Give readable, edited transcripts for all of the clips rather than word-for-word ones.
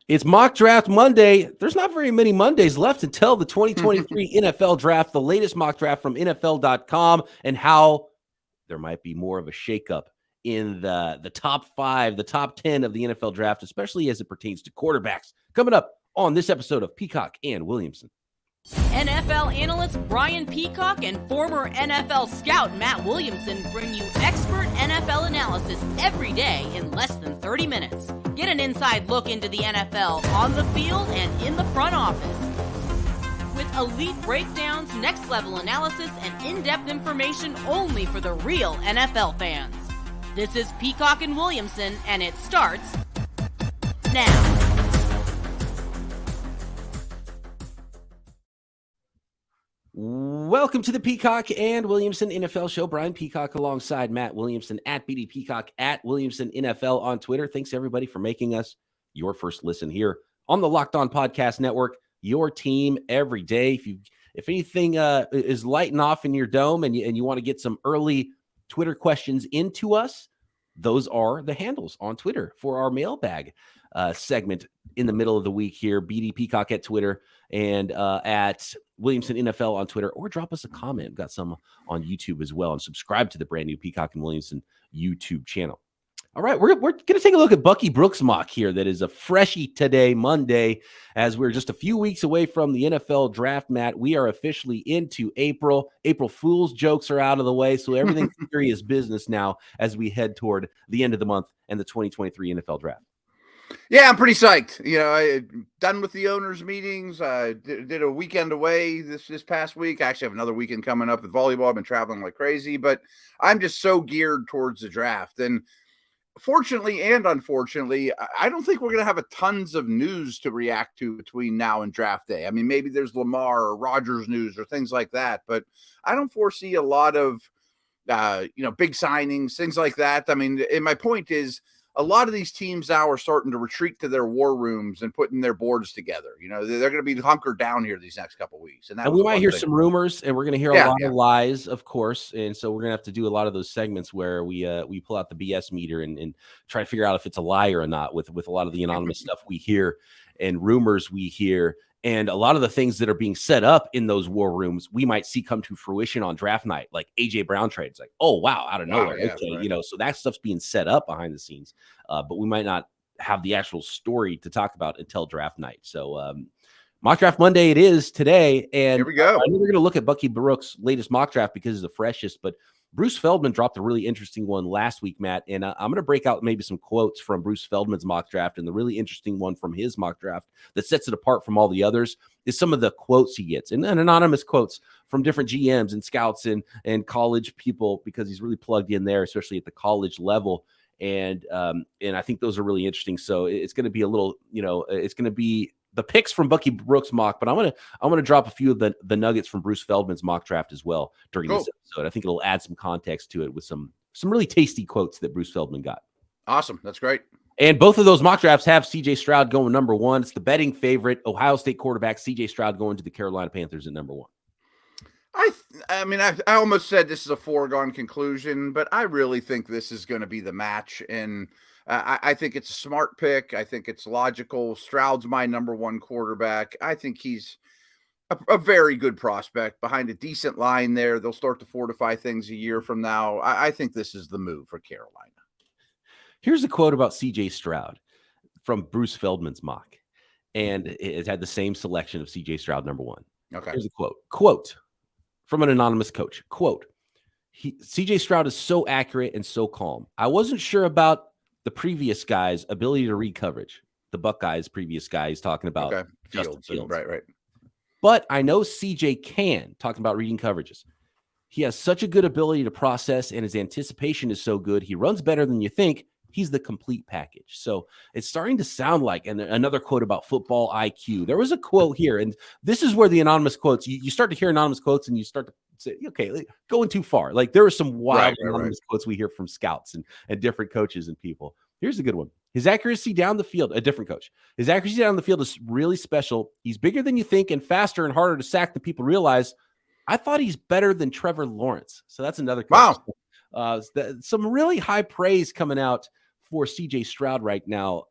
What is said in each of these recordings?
It's Mock Draft Monday. There's not very many Mondays left until the 2023 NFL Draft, the latest mock draft from NFL.com, and how there might be more of a shakeup in the top 5, the top 10 of the NFL Draft, especially as it pertains to quarterbacks. Coming up on this episode of Peacock and Williamson. NFL analyst Brian Peacock and former NFL scout Matt Williamson bring you expert NFL analysis every day in less than 30 minutes. Get an inside look into the NFL on the field and in the front office. With elite breakdowns, next-level analysis, and in-depth information only for the real NFL fans. This is Peacock and Williamson, and it starts now. Welcome to the Peacock and Williamson NFL Show. Brian Peacock alongside Matt Williamson at BD Peacock at Williamson NFL on Twitter. Thanks everybody for making us your first listen here on the Locked On Podcast Network. Your team every day. If anything is lighting off in your dome and you want to get some early Twitter questions into us, those are the handles on Twitter for our mailbag segment in the middle of the week here. BD Peacock at Twitter and at Williamson NFL on Twitter, or drop us a comment. We've got some on YouTube as well, and subscribe to the brand new Peacock and Williamson YouTube channel. All right, we're going to take a look at Bucky Brooks' mock here. That is a freshie today, Monday, as we're just a few weeks away from the NFL Draft, Matt. We are officially into April. April Fool's jokes are out of the way, so everything's serious business now as we head toward the end of the month and the 2023 NFL Draft. Yeah, I'm pretty psyched. You know, I done with the owners' meetings. Did a weekend away this past week. I actually have another weekend coming up with volleyball. I've been traveling like crazy, but I'm just so geared towards the draft. And fortunately and unfortunately, I don't think we're going to have a tons of news to react to between now and draft day. I mean, maybe there's Lamar or Rodgers news or things like that, but I don't foresee a lot of, big signings, things like that. I mean, and my point is, a lot of these teams now are starting to retreat to their war rooms and putting their boards together. You know, they're going to be hunkered down here these next couple of weeks. And we might hear some rumors, and we're going to hear a lot of lies, of course. And so we're going to have to do a lot of those segments where we pull out the BS meter and try to figure out if it's a lie or not with a lot of the anonymous stuff we hear and rumors we hear. And a lot of the things that are being set up in those war rooms, we might see come to fruition on draft night, like AJ Brown trades. Like, oh, wow, out of nowhere. Yeah, okay, right. so that stuff's being set up behind the scenes. But we might not have the actual story to talk about until draft night. So mock draft Monday it is today. And here we go. I know we're going to look at Bucky Brooks' latest mock draft because it's the freshest, but Bruce Feldman dropped a really interesting one last week, Matt, and I'm going to break out maybe some quotes from Bruce Feldman's mock draft, and the really interesting one from his mock draft that sets it apart from all the others is some of the quotes he gets, and anonymous quotes from different GMs and scouts and college people, because he's really plugged in there, especially at the college level, and I think those are really interesting. So it's going to be a little, it's going to be the picks from Bucky Brooks' mock, but I'm gonna drop a few of the nuggets from Bruce Feldman's mock draft as well during this episode. I think it'll add some context to it with some really tasty quotes that Bruce Feldman got. Awesome, that's great. And both of those mock drafts have CJ Stroud going number 1. It's the betting favorite, Ohio State quarterback CJ Stroud going to the Carolina Panthers at number 1. I mean, I almost said this is a foregone conclusion, but I really think this is going to be the match, and I think it's a smart pick. I think it's logical. Stroud's my number 1 quarterback. I think he's a very good prospect behind a decent line there. They'll start to fortify things a year from now. I think this is the move for Carolina. Here's a quote about CJ Stroud from Bruce Feldman's mock, and it had the same selection of CJ Stroud number 1. Okay. Here's a quote from an anonymous coach. Quote, CJ Stroud is so accurate and so calm. I wasn't sure about the previous guy's ability to read coverage. The Buckeyes' previous guy he's talking about. Justin Fields. Right. But I know CJ can, talking about reading coverages. He has such a good ability to process, and his anticipation is so good. He runs better than you think. He's the complete package. So it's starting to sound like, and another quote about football IQ. There was a quote here, and this is where the anonymous quotes, you start to hear anonymous quotes, and you start to say, okay, going too far. Like there are some wild anonymous quotes we hear from scouts and different coaches and people. Here's a good one. His accuracy down the field, a different coach. His accuracy down the field is really special. He's bigger than you think and faster and harder to sack than people realize. I thought he's better than Trevor Lawrence. So that's another coach. Wow. Some really high praise coming out for CJ Stroud right now.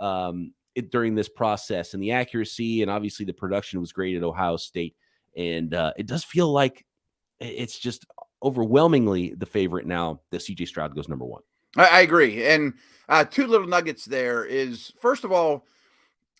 during this process, and the accuracy and obviously the production was great at Ohio State. And it does feel like it's just overwhelmingly the favorite now that CJ Stroud goes number one. I agree. And two little nuggets there is, first of all,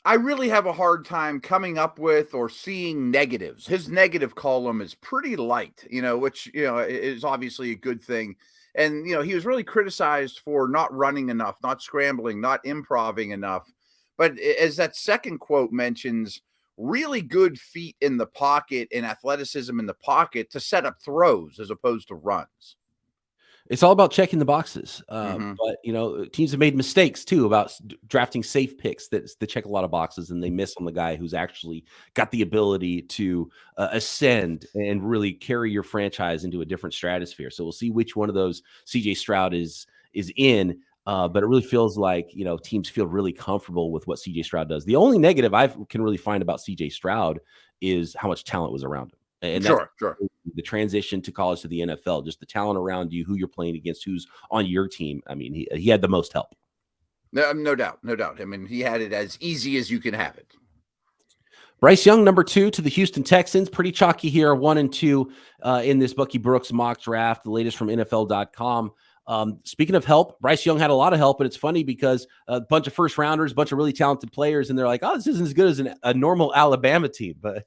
I really have a hard time coming up with or seeing negatives. His negative column is pretty light, which, is obviously a good thing. And, he was really criticized for not running enough, not scrambling, not improving enough. But as that second quote mentions, really good feet in the pocket and athleticism in the pocket to set up throws as opposed to runs. It's all about checking the boxes. But, teams have made mistakes, too, about drafting safe picks that check a lot of boxes, and they miss on the guy who's actually got the ability to ascend and really carry your franchise into a different stratosphere. So we'll see which one of those CJ Stroud is in. But it really feels like, teams feel really comfortable with what CJ Stroud does. The only negative I can really find about CJ Stroud is how much talent was around him. And sure. The transition to college to the NFL, just the talent around you, who you're playing against, who's on your team. I mean, he had the most help. No doubt. I mean, he had it as easy as you can have it. Bryce Young, number 2 to the Houston Texans. Pretty chalky here, 1 and 2 in this Bucky Brooks mock draft, the latest from NFL.com. Speaking of help, Bryce Young had a lot of help, and it's funny because a bunch of first rounders, a bunch of really talented players, and they're like, oh, this isn't as good as a normal Alabama team, but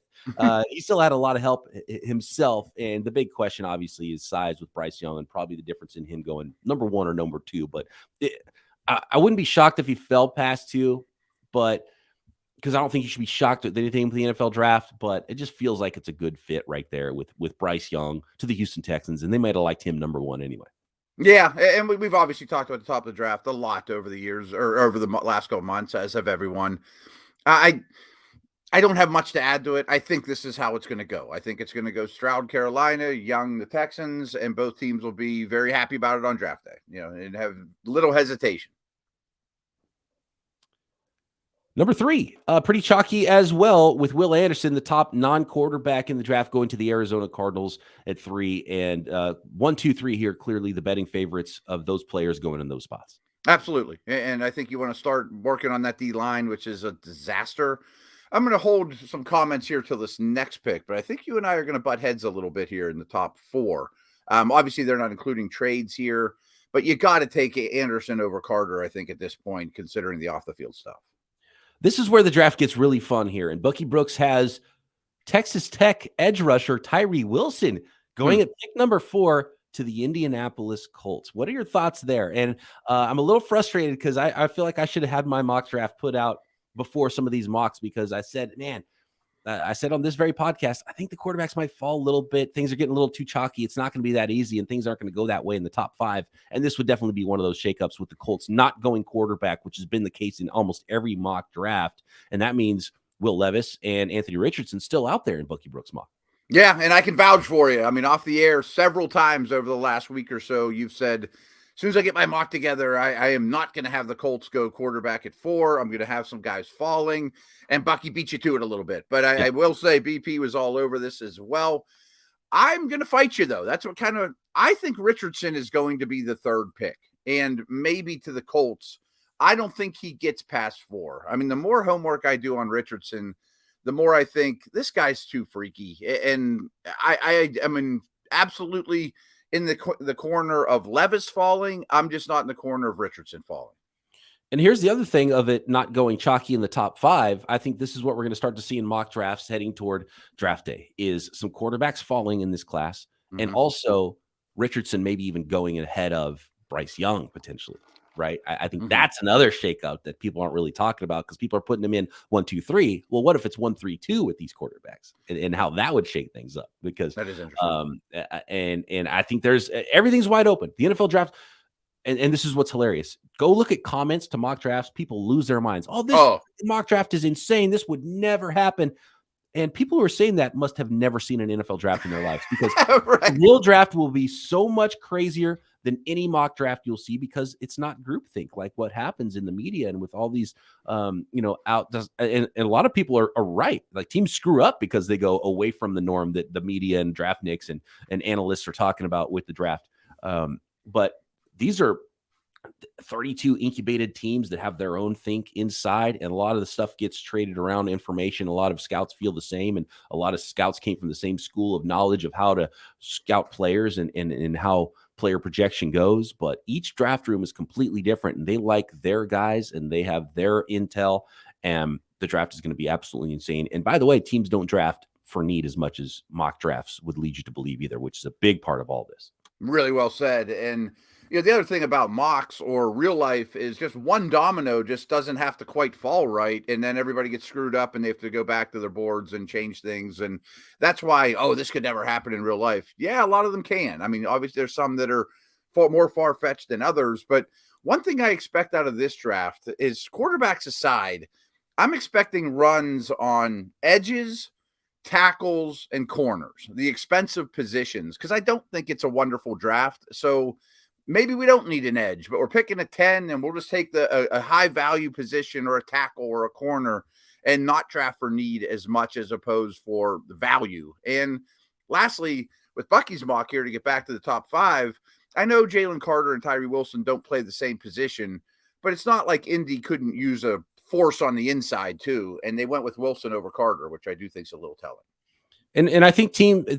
he still had a lot of help himself. And the big question obviously is size with Bryce Young, and probably the difference in him going number 1 or number 2, but I wouldn't be shocked if he fell past 2, but because I don't think you should be shocked at anything with the NFL draft, but it just feels like it's a good fit right there with Bryce Young to the Houston Texans, and they might have liked him number 1 anyway. Yeah, and we've obviously talked about the top of the draft a lot over the years, or over the last couple months, as have everyone. I don't have much to add to it. I think this is how it's going to go. I think it's going to go Stroud, Carolina, Young, the Texans, and both teams will be very happy about it on draft day, and have little hesitation. Number 3, pretty chalky as well, with Will Anderson, the top non-quarterback in the draft, going to the Arizona Cardinals at 3. And 1, 2, 3 here, clearly the betting favorites of those players going in those spots. Absolutely. And I think you want to start working on that D-line, which is a disaster. I'm going to hold some comments here till this next pick, but I think you and I are going to butt heads a little bit here in the top 4. Obviously, they're not including trades here, but you got to take Anderson over Carter, I think, at this point, considering the off-the-field stuff. This is where the draft gets really fun here. And Bucky Brooks has Texas Tech edge rusher Tyree Wilson going at pick number 4 to the Indianapolis Colts. What are your thoughts there? And I'm a little frustrated because I feel like I should have had my mock draft put out before some of these mocks, because I said, I said on this very podcast, I think the quarterbacks might fall a little bit. Things are getting a little too chalky. It's not going to be that easy, and things aren't going to go that way in the top 5. And this would definitely be one of those shakeups with the Colts not going quarterback, which has been the case in almost every mock draft. And that means Will Levis and Anthony Richardson still out there in Bucky Brooks mock. Yeah, and I can vouch for you. I mean, off the air several times over the last week or so, you've said, as soon as I get my mock together, I am not going to have the Colts go quarterback at 4. I'm going to have some guys falling, and Bucky beat you to it a little bit. But I will say BP was all over this as well. I'm going to fight you, though. That's what I think Richardson is going to be the 3rd pick, and maybe to the Colts. I don't think he gets past 4. I mean, the more homework I do on Richardson, the more I think this guy's too freaky. And I mean, absolutely in the corner of Levis falling. I'm just not in the corner of Richardson falling. And here's the other thing of it not going chalky in the top 5. I think this is what we're going to start to see in mock drafts heading toward draft day, is some quarterbacks falling in this class. And also Richardson maybe even going ahead of Bryce Young potentially, right? I think that's another shakeup that people aren't really talking about, because people are putting them in 1, 2, 3. Well, what if it's 1, 3, 2 with these quarterbacks, and how that would shake things up? Because that is interesting. And I think everything's wide open. The NFL draft, and this is what's hilarious. Go look at comments to mock drafts. People lose their minds. This mock draft is insane. This would never happen. And people who are saying that must have never seen an NFL draft in their lives, because the real draft will be so much crazier than any mock draft you'll see, because it's not groupthink like what happens in the media and with all these, and a lot of people are right. Like, teams screw up because they go away from the norm that the media and draftniks and analysts are talking about with the draft. But these are 32 incubated teams that have their own think inside, and a lot of the stuff gets traded around information. A lot of scouts feel the same, and a lot of scouts came from the same school of knowledge of how to scout players and how player projection goes. But each draft room is completely different, and they like their guys and they have their intel, and the draft is going to be absolutely insane. And by the way, teams don't draft for need as much as mock drafts would lead you to believe either, which is a big part of all this. Really well said. And the other thing about mocks or real life is just one domino just doesn't have to quite fall right, and then everybody gets screwed up and they have to go back to their boards and change things. And that's why, this could never happen in real life. Yeah, a lot of them can. I mean, obviously there's some that are more far-fetched than others, but one thing I expect out of this draft is, quarterbacks aside, I'm expecting runs on edges, tackles, and corners, the expensive positions, because I don't think it's a wonderful draft. So maybe we don't need an edge, but we're picking a 10 and we'll just take a high value position or a tackle or a corner and not draft for need as much as opposed for the value. And lastly, with Bucky's mock here, to get back to the top 5, I know Jalen Carter and Tyree Wilson don't play the same position, but it's not like Indy couldn't use a force on the inside too. And they went with Wilson over Carter, which I do think is a little telling. And I think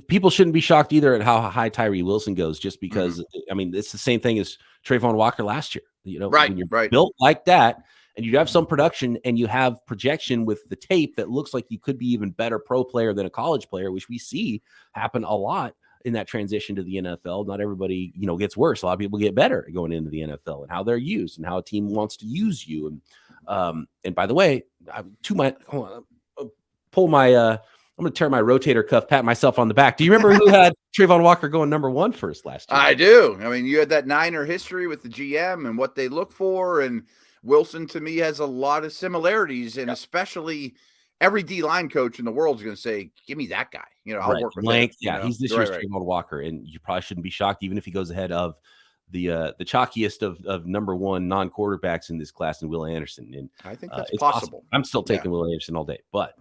people shouldn't be shocked either at how high Tyree Wilson goes, just because, I mean, it's the same thing as Trayvon Walker last year. When you're built like that and you have some production and you have projection with the tape that looks like you could be even better pro player than a college player, which we see happen a lot in that transition to the NFL. Not everybody, gets worse. A lot of people get better going into the NFL and how they're used and how a team wants to use you. And by the way, I'm going to tear my rotator cuff, pat myself on the back. Do you remember who had Trayvon Walker going number 1 first last year? I do. I mean, you had that Niner history with the GM and what they look for. And Wilson, to me, has a lot of similarities. And especially every D-line coach in the world is going to say, give me that guy. I'll work with length. Yeah, he's this year's Trayvon Walker. And you probably shouldn't be shocked, even if he goes ahead of the chalkiest of number 1 non-quarterbacks in this class, in Will Anderson. And I think that's possible. I'm still taking Will Anderson all day, but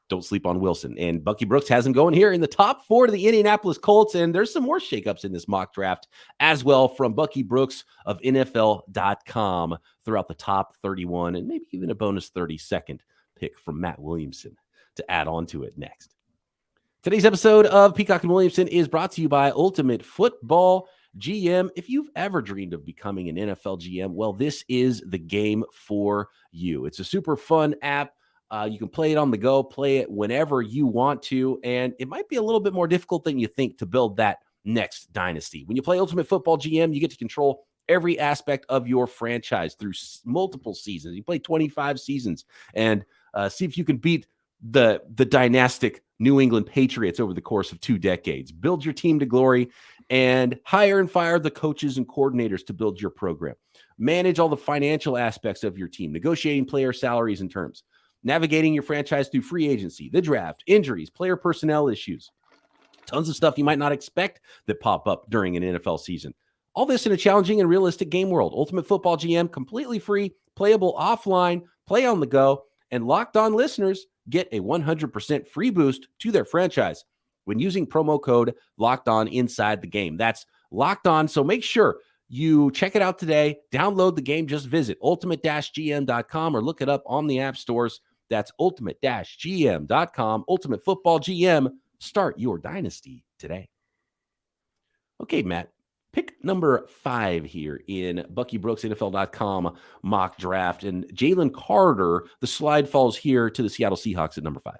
don't sleep on Wilson. And Bucky Brooks has him going here in the top 4 to the Indianapolis Colts. And there's some more shakeups in this mock draft as well from Bucky Brooks of NFL.com throughout the top 31 and maybe even a bonus 32nd pick from Matt Williamson to add on to it next. Today's episode of Peacock and Williamson is brought to you by Ultimate Football GM. If you've ever dreamed of becoming an NFL GM, well, this is the game for you. It's a super fun app. You can play it on the go, play it whenever you want to, and it might be a little bit more difficult than you think to build that next dynasty. When you play Ultimate Football GM, you get to control every aspect of your franchise through multiple seasons. You play 25 seasons and see if you can beat the dynastic New England Patriots over the course of 2 decades. Build your team to glory and hire and fire the coaches and coordinators to build your program. Manage all the financial aspects of your team, negotiating player salaries and terms. Navigating your franchise through free agency, the draft, injuries, player personnel issues, tons of stuff you might not expect that pop up during an NFL season. All this in a challenging and realistic game world. Ultimate Football GM, completely free, playable offline, play on the go, and Locked On listeners get a 100% free boost to their franchise when using promo code Locked On inside the game. That's Locked On, so make sure you check it out today. Download the game. Just visit ultimate-gm.com or look it up on the app stores. That's ultimate-gm.com. Ultimate Football GM. Start your dynasty today. Okay, Matt. Pick number 5 here in Bucky Brooks NFL.com mock draft. And Jalen Carter, the slide falls here to the Seattle Seahawks at number 5.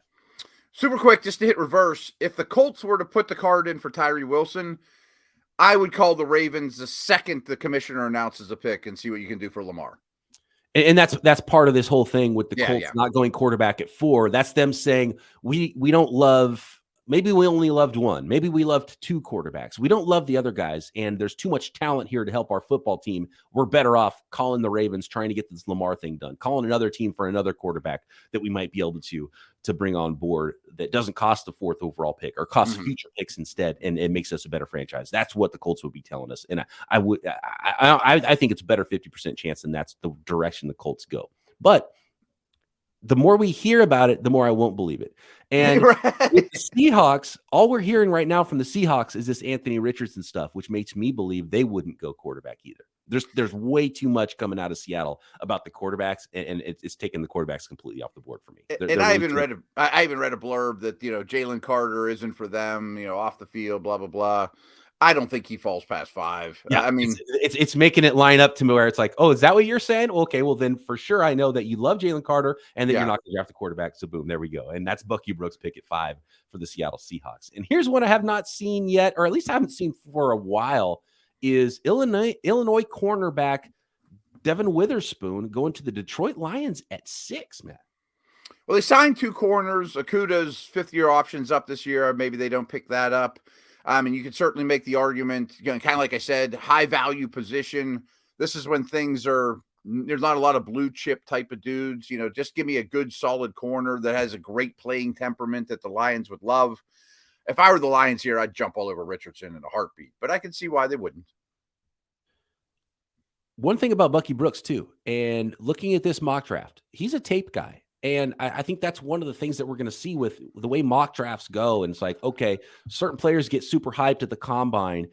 Super quick, just to hit reverse. If the Colts were to put the card in for Tyree Wilson, I would call the Ravens the second the commissioner announces a pick and see what you can do for Lamar. And that's part of this whole thing with the Colts not going quarterback at 4. That's them saying we don't love. Maybe we only loved one. Maybe we loved 2 quarterbacks. We don't love the other guys, and there's too much talent here to help our football team. We're better off calling the Ravens, trying to get this Lamar thing done, calling another team for another quarterback that we might be able to bring on board that doesn't cost the 4th overall pick or costs future picks instead, and it makes us a better franchise. That's what the Colts would be telling us, and I think it's a better 50% chance, and that's the direction the Colts go. But the more we hear about it, the more I won't believe it. And with the Seahawks, all we're hearing right now from the Seahawks is this Anthony Richardson stuff, which makes me believe they wouldn't go quarterback either. There's way too much coming out of Seattle about the quarterbacks, and it's taking the quarterbacks completely off the board for me. And I even read a blurb that, Jalen Carter isn't for them, off the field, blah blah blah. I don't think he falls past 5. Yeah, I mean, it's making it line up to me where it's like, oh, is that what you're saying? Okay, well then for sure I know that you love Jalen Carter and that you're not going to draft a quarterback. So boom, there we go. And that's Bucky Brooks' pick at 5 for the Seattle Seahawks. And here's one I have not seen yet, or at least I haven't seen for a while, is Illinois cornerback Devin Witherspoon going to the Detroit Lions at 6, man. Well, they signed 2 corners. Akuda's 5th-year option's up this year. Maybe they don't pick that up. And you could certainly make the argument, kind of like I said, high value position. This is when there's not a lot of blue chip type of dudes. Just give me a good solid corner that has a great playing temperament that the Lions would love. If I were the Lions here, I'd jump all over Richardson in a heartbeat, but I can see why they wouldn't. One thing about Bucky Brooks too, and looking at this mock draft, he's a tape guy. And I think that's one of the things that we're going to see with the way mock drafts go. And it's like, okay, certain players get super hyped at the combine,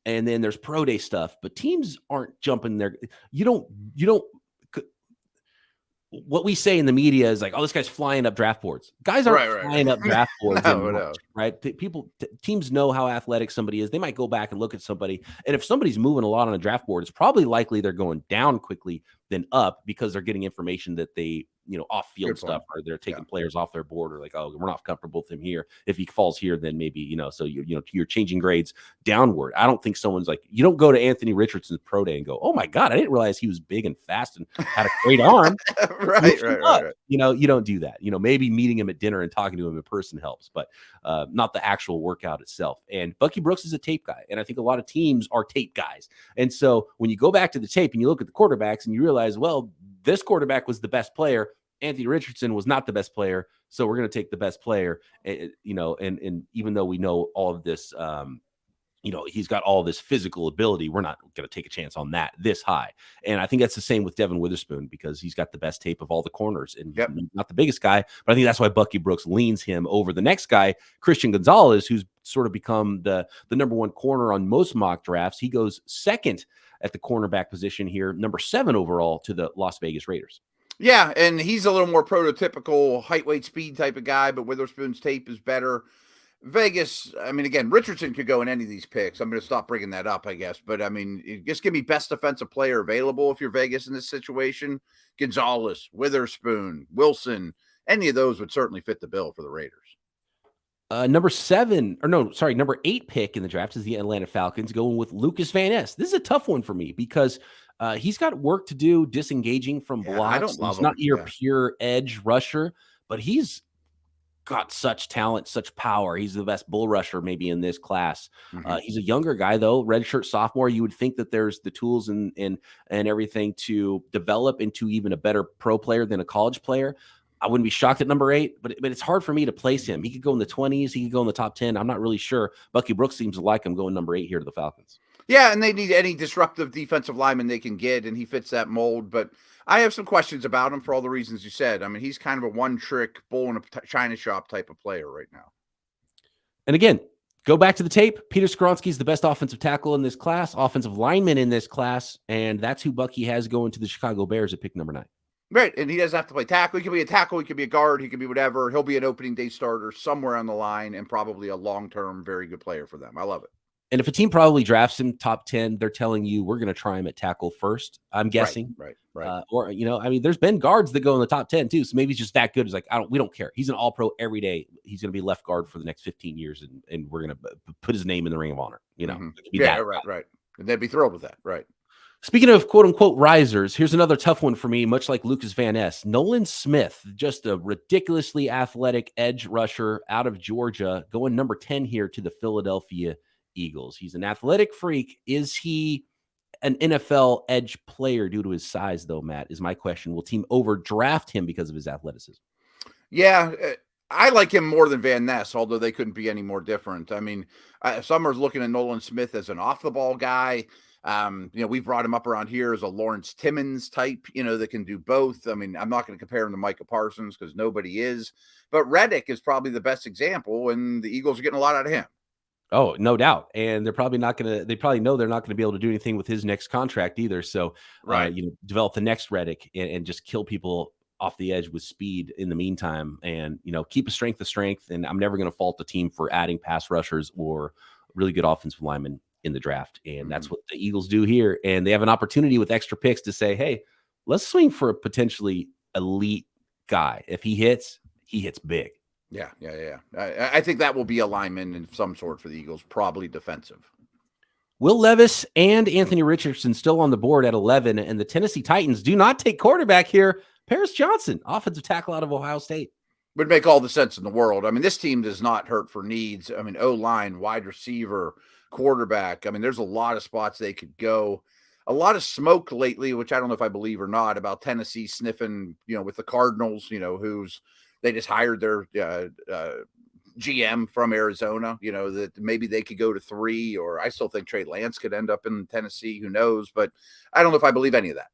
and then there's pro day stuff, but teams aren't jumping there. You don't. What we say in the media is like, oh, this guy's flying up draft boards. Guys aren't flying up draft boards, right? Teams know how athletic somebody is. They might go back and look at somebody, and if somebody's moving a lot on a draft board, it's probably likely they're going down quickly than up because they're getting information that they, off-field stuff, or they're taking players off their board, or like, oh, we're not comfortable with him here. If he falls here, then maybe, so you're changing grades downward. I don't think someone's like, you don't go to Anthony Richardson's pro day and go, oh my God, I didn't realize he was big and fast and had a great arm. Right. You don't do that. Maybe meeting him at dinner and talking to him in person helps, but not the actual workout itself. And Bucky Brooks is a tape guy. And I think a lot of teams are tape guys. And so when you go back to the tape and you look at the quarterbacks and you realize, well, this quarterback was the best player, Anthony Richardson was not the best player, so we're going to take the best player. And even though we know all of this, he's got all this physical ability, we're not going to take a chance on that this high. And I think that's the same with Devin Witherspoon, because he's got the best tape of all the corners, and he's not the biggest guy, but I think that's why Bucky Brooks leans him over the next guy, Christian Gonzalez, who's sort of become the number 1 corner on most mock drafts. He goes second at the cornerback position here, number 7 overall to the Las Vegas Raiders. Yeah, and he's a little more prototypical height, weight, speed type of guy, but Witherspoon's tape is better. Vegas, I mean, again, Richardson could go in any of these picks. I'm going to stop bringing that up, I guess. But, I mean, just give me best defensive player available if you're Vegas in this situation. Gonzalez, Witherspoon, Wilson, any of those would certainly fit the bill for the Raiders. Number 8 pick in the draft is the Atlanta Falcons, going with Lucas Van Ness. This is a tough one for me because he's got work to do disengaging from blocks. He's not your pure edge rusher, but he's got such talent, such power. He's the best bull rusher maybe in this class. He's a younger guy, though, redshirt sophomore. You would think that there's the tools and everything to develop into even a better pro player than a college player. I wouldn't be shocked at number 8, but it's hard for me to place him. He could go in the 20s. He could go in the top 10. I'm not really sure. Bucky Brooks seems to like him going number 8 here to the Falcons. Yeah, and they need any disruptive defensive lineman they can get, and he fits that mold. But I have some questions about him for all the reasons you said. I mean, he's kind of a one-trick bull in a china shop type of player right now. And again, go back to the tape. Peter Skoronski's the best offensive tackle in this class, offensive lineman in this class, and that's who Bucky has going to the Chicago Bears at pick number 9. Right, and he doesn't have to play tackle. He could be a tackle. He could be a guard. He could be whatever. He'll be an opening day starter somewhere on the line and probably a long-term very good player for them. I love it. And if a team probably drafts him top 10, they're telling you we're going to try him at tackle first, I'm guessing. Right. There's been guards that go in the top 10 too. So maybe he's just that good. It's like, we don't care. He's an all pro every day. He's going to be left guard for the next 15 years. And we're going to put his name in the Ring of Honor, Right. And they'd be thrilled with that. Right. Speaking of quote unquote risers, here's another tough one for me, much like Lucas Van Ness. Nolan Smith, just a ridiculously athletic edge rusher out of Georgia, going number 10 here to the Philadelphia Eagles. He's an athletic freak. Is he an NFL edge player due to his size, though, Matt, is my question. Will team overdraft him because of his athleticism? Yeah, I like him more than Van Ness, although they couldn't be any more different. I mean, some are looking at Nolan Smith as an off-the-ball guy. We've brought him up around here as a Lawrence Timmons type, that can do both. I mean, I'm not going to compare him to Micah Parsons because nobody is, but Reddick is probably the best example, and the Eagles are getting a lot out of him. Oh, no doubt. And they're probably not going to, they probably know they're not going to be able to do anything with his next contract either. So, Right. develop the next Reddick and just kill people off the edge with speed in the meantime. And, keep a strength of strength. And I'm never going to fault the team for adding pass rushers or really good offensive linemen in the draft. And that's what the Eagles do here. And they have an opportunity with extra picks to say, hey, let's swing for a potentially elite guy. If he hits big. Yeah. I think that will be a lineman in some sort for the Eagles, probably defensive. Will Levis and Anthony Richardson still on the board at 11, and the Tennessee Titans do not take quarterback here. Paris Johnson, offensive tackle out of Ohio State. Would make all the sense in the world. I mean, this team does not hurt for needs. I mean, O-line, wide receiver, quarterback. I mean, there's a lot of spots they could go. A lot of smoke lately, which I don't know if I believe or not, about Tennessee sniffing, with the Cardinals, who's they just hired their GM from Arizona, that maybe they could go to 3, or I still think Trey Lance could end up in Tennessee. Who knows? But I don't know if I believe any of that.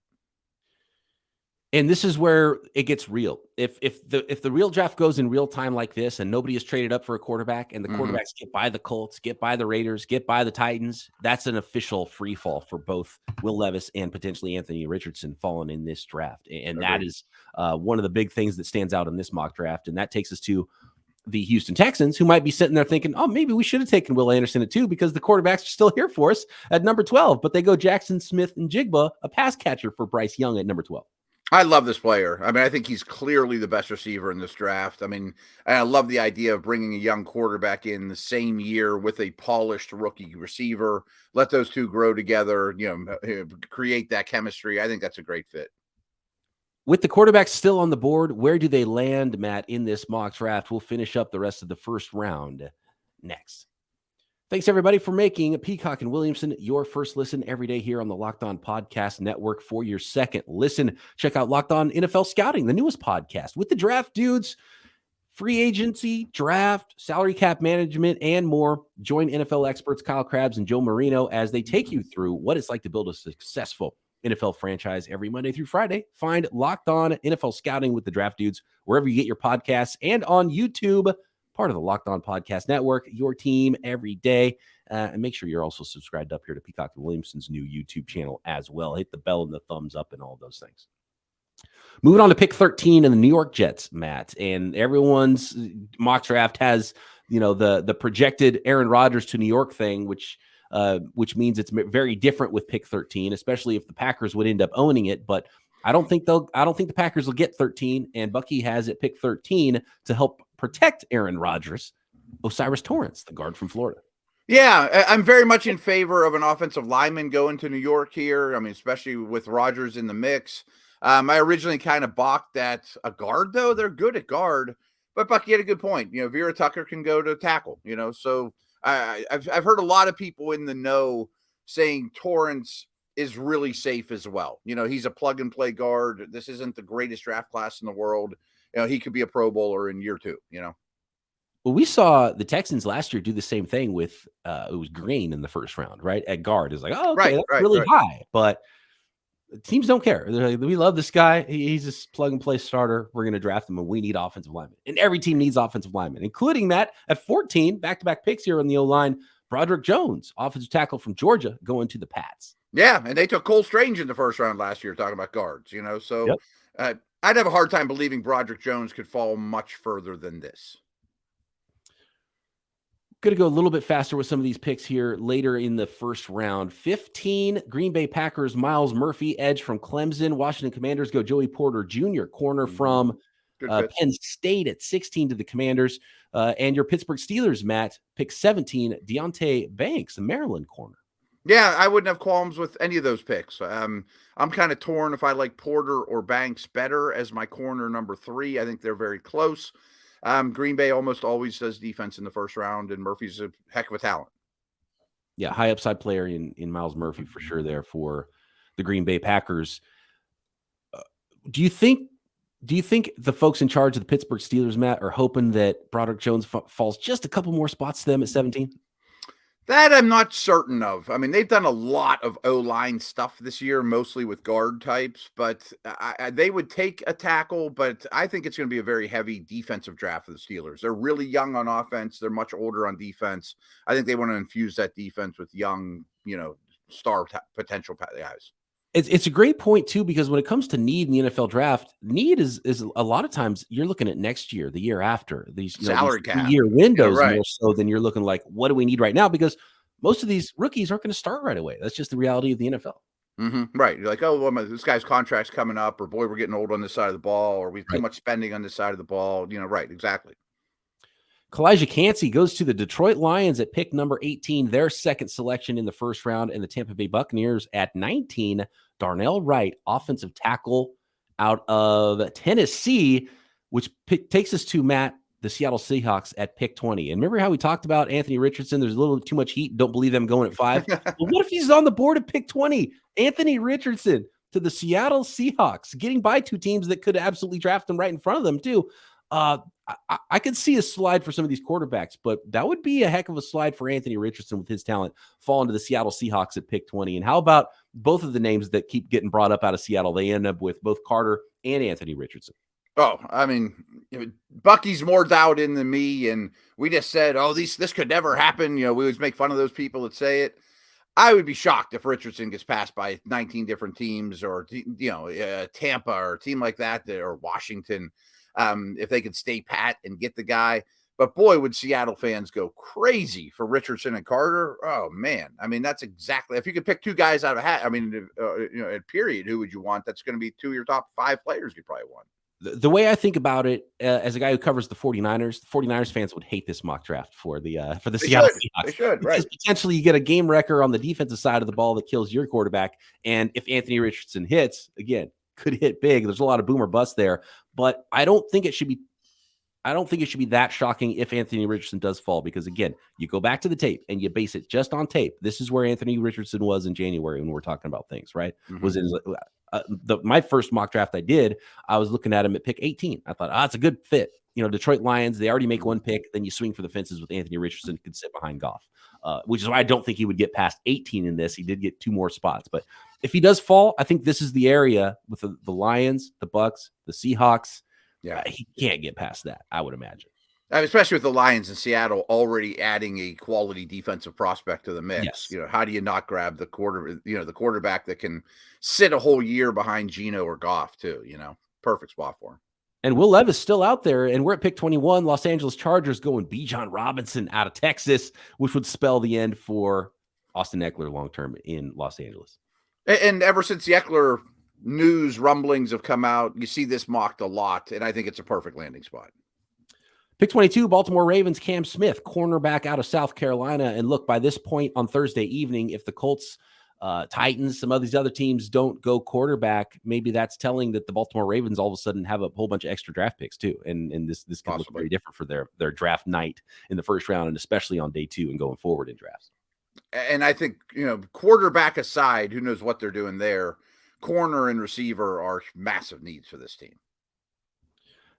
And this is where it gets real. If the real draft goes in real time like this, and nobody is traded up for a quarterback, and the quarterbacks get by the Colts, get by the Raiders, get by the Titans, that's an official free fall for both Will Levis and potentially Anthony Richardson falling in this draft. And that is one of the big things that stands out in this mock draft. And that takes us to the Houston Texans, who might be sitting there thinking, oh, maybe we should have taken Will Anderson at 2 because the quarterbacks are still here for us at number 12. But they go Jackson Smith and Jigba, a pass catcher for Bryce Young at number 12. I love this player. I mean, I think he's clearly the best receiver in this draft. I mean, I love the idea of bringing a young quarterback in the same year with a polished rookie receiver. Let those two grow together, create that chemistry. I think that's a great fit. With the quarterbacks still on the board, where do they land, Matt, in this mock draft? We'll finish up the rest of the first round next. Thanks, everybody, for making Peacock and Williamson your first listen every day here on the Locked On Podcast Network. For your second listen, check out Locked On NFL Scouting, the newest podcast with the draft dudes, free agency, draft, salary cap management, and more. Join NFL experts Kyle Krabs and Joe Marino as they take you through what it's like to build a successful NFL franchise every Monday through Friday. Find Locked On NFL Scouting with the draft dudes wherever you get your podcasts and on YouTube, part of the Locked On Podcast Network, your team every day. And make sure you're also subscribed up here to Peacock and Williamson's new YouTube channel as well. Hit the bell and the thumbs up and all those things. Moving on to pick 13 in the New York Jets, Matt. And everyone's mock draft has, the projected Aaron Rodgers to New York thing, which means it's very different with pick 13, especially if the Packers would end up owning it. But I don't think the Packers will get 13, and Bucky has it pick 13 to help protect Aaron Rodgers, Osiris Torrance, the guard from Florida. Yeah, I'm very much in favor of an offensive lineman going to New York here. I mean, especially with Rodgers in the mix. I originally kind of balked at a guard, though. They're good at guard, but Bucky had a good point. Vera Tucker can go to tackle, so I've heard a lot of people in the know saying Torrance is really safe as well. He's a plug and play guard. This isn't the greatest draft class in the world. He could be a Pro Bowler in year 2, Well, we saw the Texans last year do the same thing with it was Green in the first round, right? At guard. It's like, oh, okay, that's really high. But teams don't care. They're like, we love this guy. He's just plug and play starter. We're going to draft him, and we need offensive linemen. And every team needs offensive linemen, including Matt at 14, back-to-back picks here on the O-line. Broderick Jones, offensive tackle from Georgia, going to the Pats. Yeah, and they took Cole Strange in the first round last year, talking about guards, So yep. I'd have a hard time believing Broderick Jones could fall much further than this. Going to go a little bit faster with some of these picks here later in the first round. 15, Green Bay Packers, Miles Murphy, edge from Clemson. Washington Commanders go Joey Porter Jr., corner from Penn State at 16 to the Commanders. And your Pittsburgh Steelers, Matt, pick 17, Deontay Banks, the Maryland corner. Yeah, I wouldn't have qualms with any of those picks. I'm kind of torn if I like Porter or Banks better as my corner number 3. I think they're very close. Green Bay almost always does defense in the first round, and Murphy's a heck of a talent. Yeah, high upside player in Miles Murphy for sure there for the Green Bay Packers. Do you think the folks in charge of the Pittsburgh Steelers, Matt, are hoping that Broderick Jones falls just a couple more spots to them at 17? That I'm not certain of. I mean, they've done a lot of O-line stuff this year, mostly with guard types, but they would take a tackle, but I think it's going to be a very heavy defensive draft for the Steelers. They're really young on offense. They're much older on defense. I think they want to infuse that defense with young, star potential guys. It's a great point too, because when it comes to need in the NFL draft, need is a lot of times you're looking at next year, the year after, these salary cap year windows right. More so than you're looking like, what do we need right now? Because most of these rookies aren't going to start right away. That's just the reality of the NFL. Mm-hmm. Right. You're like, oh, well, this guy's contract's coming up, or boy, we're getting old on this side of the ball, or we have too much spending on this side of the ball. Right. Exactly. Kalijah Cansey goes to the Detroit Lions at pick number 18, their second selection in the first round, and the Tampa Bay Buccaneers at 19. Darnell Wright, offensive tackle out of Tennessee, which takes us to, Matt, the Seattle Seahawks at pick 20. And remember how we talked about Anthony Richardson? There's a little too much heat. Don't believe them going at 5. Well, what if he's on the board at pick 20? Anthony Richardson to the Seattle Seahawks, getting by 2 teams that could absolutely draft him right in front of them, too. I could see a slide for some of these quarterbacks, but that would be a heck of a slide for Anthony Richardson with his talent falling to the Seattle Seahawks at pick 20. And how about both of the names that keep getting brought up out of Seattle? They end up with both Carter and Anthony Richardson. Oh, I mean, Bucky's more dialed in than me, and we just said, oh, this could never happen. We always make fun of those people that say it. I would be shocked if Richardson gets passed by 19 different teams, or Tampa or a team like that, or Washington. If they could stay pat and get the guy. But boy, would Seattle fans go crazy for Richardson and Carter. Oh man. I mean, that's exactly, if you could pick 2 guys out of a hat, I mean, at period, who would you want? That's going to be 2 of your top 5 players you probably want. The way I think about it, as a guy who covers the 49ers fans would hate this mock draft for the Seattle Seahawks. They should, because potentially you get a game wrecker on the defensive side of the ball that kills your quarterback. And if Anthony Richardson hits, again, could hit big. There's a lot of boom or bust there, but I don't think it should be that shocking if Anthony Richardson does fall, because again, you go back to the tape and you base it just on tape. This is where Anthony Richardson was in January when we're talking about things, right? Mm-hmm. Was in my first mock draft I did, I was looking at him at pick 18. I thought, it's a good fit. Detroit Lions, they already make one pick, then you swing for the fences with Anthony Richardson, could sit behind Goff, which is why I don't think he would get past 18 in this. He did get 2 more spots, but if he does fall, I think this is the area with the Lions, the Bucks, the Seahawks. Yeah, he can't get past that, I would imagine. Especially with the Lions in Seattle already adding a quality defensive prospect to the mix. Yes. How do you not grab the quarterback that can sit a whole year behind Geno or Goff too? Perfect spot for him. And Will Levis still out there, and we're at pick 21. Los Angeles Chargers going Bijan Robinson out of Texas, which would spell the end for Austin Eckler long-term in Los Angeles. And ever since the Eckler news rumblings have come out, you see this mocked a lot, and I think it's a perfect landing spot. Pick 22, Baltimore Ravens, Cam Smith, cornerback out of South Carolina. And look, by this point on Thursday evening, if the Colts, Titans, some of these other teams don't go quarterback, maybe that's telling that the Baltimore Ravens all of a sudden have a whole bunch of extra draft picks too. And this can look very different for their draft night in the first round, and especially on day 2 and going forward in drafts. And I think, quarterback aside, who knows what they're doing there, corner and receiver are massive needs for this team.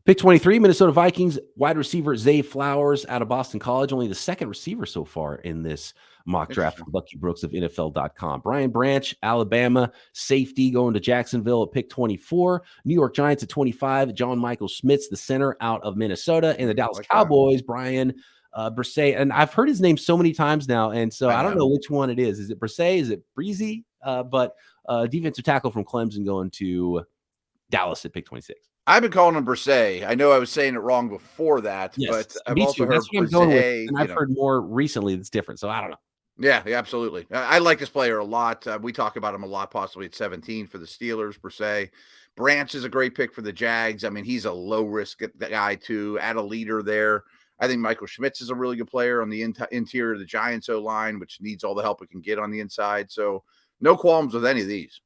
Pick 23, Minnesota Vikings, wide receiver Zay Flowers out of Boston College, only the second receiver so far in this mock draft from Bucky Brooks of NFL.com. Brian Branch, Alabama, safety going to Jacksonville at pick 24. New York Giants at 25. John Michael Schmitz, the center out of Minnesota. And the Dallas Cowboys, Brian Bresee. And I've heard his name so many times now, and so I don't know which one it is. Is it Bresee? Is it Breezy? But defensive tackle from Clemson going to Dallas at pick 26. I've been calling him Bresee. I know I was saying it wrong before that, but I've also heard Bresee. And I've heard more recently that's different, so I don't know. Yeah, absolutely. I like this player a lot. We talk about him a lot, possibly at 17 for the Steelers, Bresee. Branch is a great pick for the Jags. I mean, he's a low-risk guy, too. Add a leader there. I think Michael Schmitz is a really good player on the interior of the Giants O-line, which needs all the help it can get on the inside. So no qualms with any of these.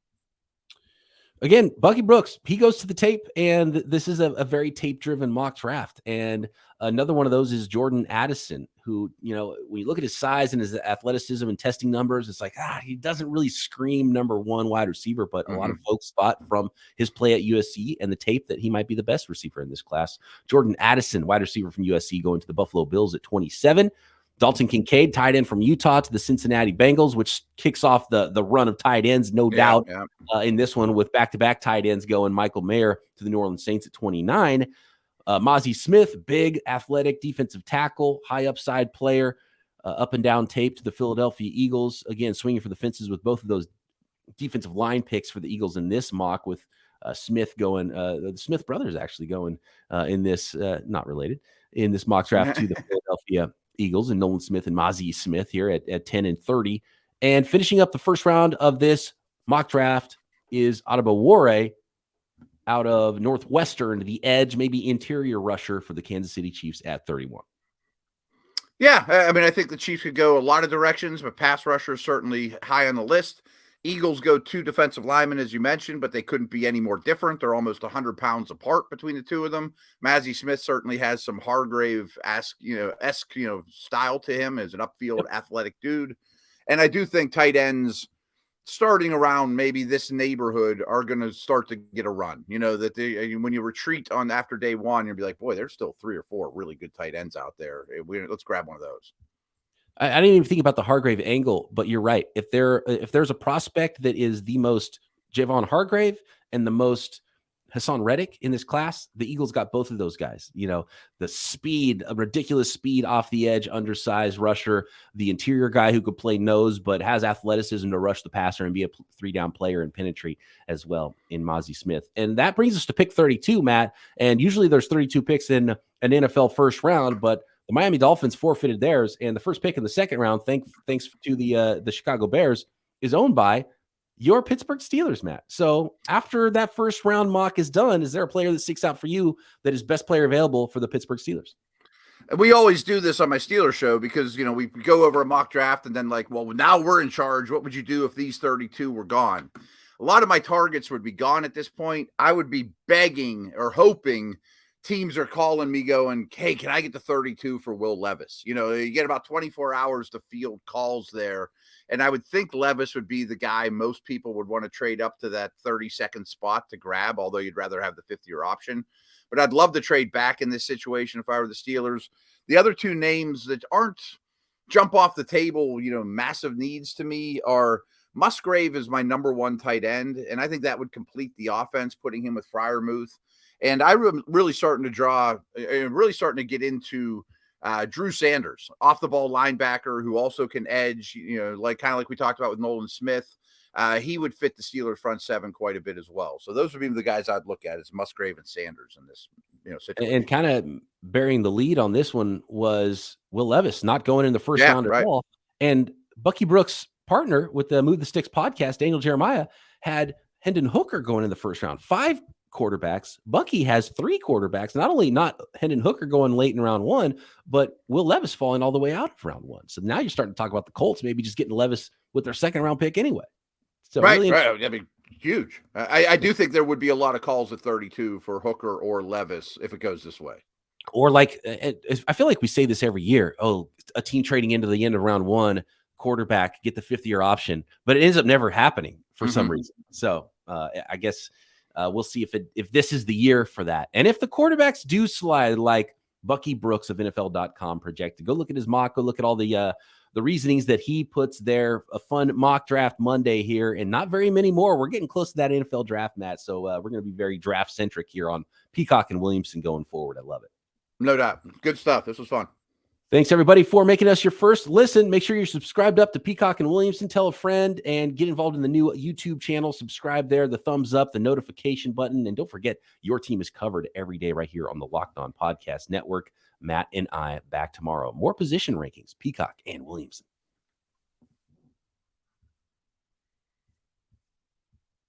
Again, Bucky Brooks, he goes to the tape, and this is a very tape-driven mock draft. And another one of those is Jordan Addison, who, when you look at his size and his athleticism and testing numbers, it's like, he doesn't really scream number 1 wide receiver, but a lot of folks thought from his play at USC and the tape that he might be the best receiver in this class. Jordan Addison, wide receiver from USC, going to the Buffalo Bills at 27. Dalton Kincaid, tight end from Utah to the Cincinnati Bengals, which kicks off the run of tight ends, no doubt, in this one with back-to-back tight ends going. Michael Mayer to the New Orleans Saints at 29. Mozzie Smith, big, athletic defensive tackle, high upside player, up and down tape to the Philadelphia Eagles. Again, swinging for the fences with both of those defensive line picks for the Eagles in this mock, with Smith going, the Smith brothers actually going in this, not related, in this mock draft to the Philadelphia Eagles, and Nolan Smith and Mozzie Smith here at 10 and 30. And finishing up the first round of this mock draft is Adebawore out of Northwestern, the edge, maybe interior rusher for the Kansas City Chiefs at 31. Yeah, I mean, I think the Chiefs could go a lot of directions, but pass rusher is certainly high on the list. Eagles go 2 defensive linemen, as you mentioned, but they couldn't be any more different. They're almost 100 pounds apart between the two of them. Mozzie Smith certainly has some Hargrave-esque, style to him as an upfield athletic dude. And I do think tight ends starting around maybe this neighborhood are going to start to get a run. When you retreat on after day one, you'll be like, boy, there's still 3 or 4 really good tight ends out there. Let's grab one of those. I didn't even think about the Hargrave angle, but you're right. If there's a prospect that is the most Javon Hargrave and the most Hassan Reddick in this class, the Eagles got both of those guys. The speed, a ridiculous speed off the edge, undersized rusher, the interior guy who could play nose but has athleticism to rush the passer and be a 3-down player and penetrate as well in Mozzie Smith. And that brings us to pick 32, Matt. And usually there's 32 picks in an NFL first round, but the Miami Dolphins forfeited theirs, and the first pick in the second round, thanks to the Chicago Bears, is owned by your Pittsburgh Steelers, Matt. So after that first round mock is done, is there a player that sticks out for you that is best player available for the Pittsburgh Steelers? We always do this on my Steelers show because, we go over a mock draft and then now we're in charge. What would you do if these 32 were gone? A lot of my targets would be gone at this point. I would be begging or hoping teams are calling me going, hey, can I get the 32 for Will Levis? You get about 24 hours to field calls there. And I would think Levis would be the guy most people would want to trade up to that 32nd spot to grab, although you'd rather have the 50-year option. But I'd love to trade back in this situation if I were the Steelers. The other 2 names that aren't jump off the table, massive needs to me are Musgrave is my number 1 tight end. And I think that would complete the offense, putting him with Freiermuth. And I'm really starting to get into Drew Sanders, off the ball linebacker who also can edge, kind of like we talked about with Nolan Smith. He would fit the Steelers front 7 quite a bit as well. So those would be the guys I'd look at, is Musgrave and Sanders in this, situation. And kind of bearing the lead on this one was Will Levis, not going in the first round at all. And Bucky Brooks' partner with the Move the Sticks podcast, Daniel Jeremiah, had Hendon Hooker going in the first round. 5 quarterbacks. Bucky has 3 quarterbacks. Not only not Hendon Hooker going late in round 1, but Will Levis falling all the way out of round 1. So now you're starting to talk about the Colts maybe just getting Levis with their second round pick anyway. So right. I mean, huge. I do think there would be a lot of calls at 32 for Hooker or Levis if it goes this way. Or I feel like we say this every year. Oh, a team trading into the end of round 1, quarterback, get the 50-year option, but it ends up never happening for some reason. So I guess we'll see if this is the year for that. And if the quarterbacks do slide like Bucky Brooks of NFL.com projected, go look at his mock, go look at all the reasonings that he puts there. A fun mock draft Monday here, and not very many more. We're getting close to that NFL draft, Matt. So we're going to be very draft centric here on Peacock and Williamson going forward. I love it. No doubt. Good stuff. This was fun. Thanks, everybody, for making us your first listen. Make sure you're subscribed up to Peacock and Williamson. Tell a friend and get involved in the new YouTube channel. Subscribe there, the thumbs up, the notification button. And don't forget, your team is covered every day right here on the Locked On Podcast Network. Matt and I back tomorrow. More position rankings, Peacock and Williamson.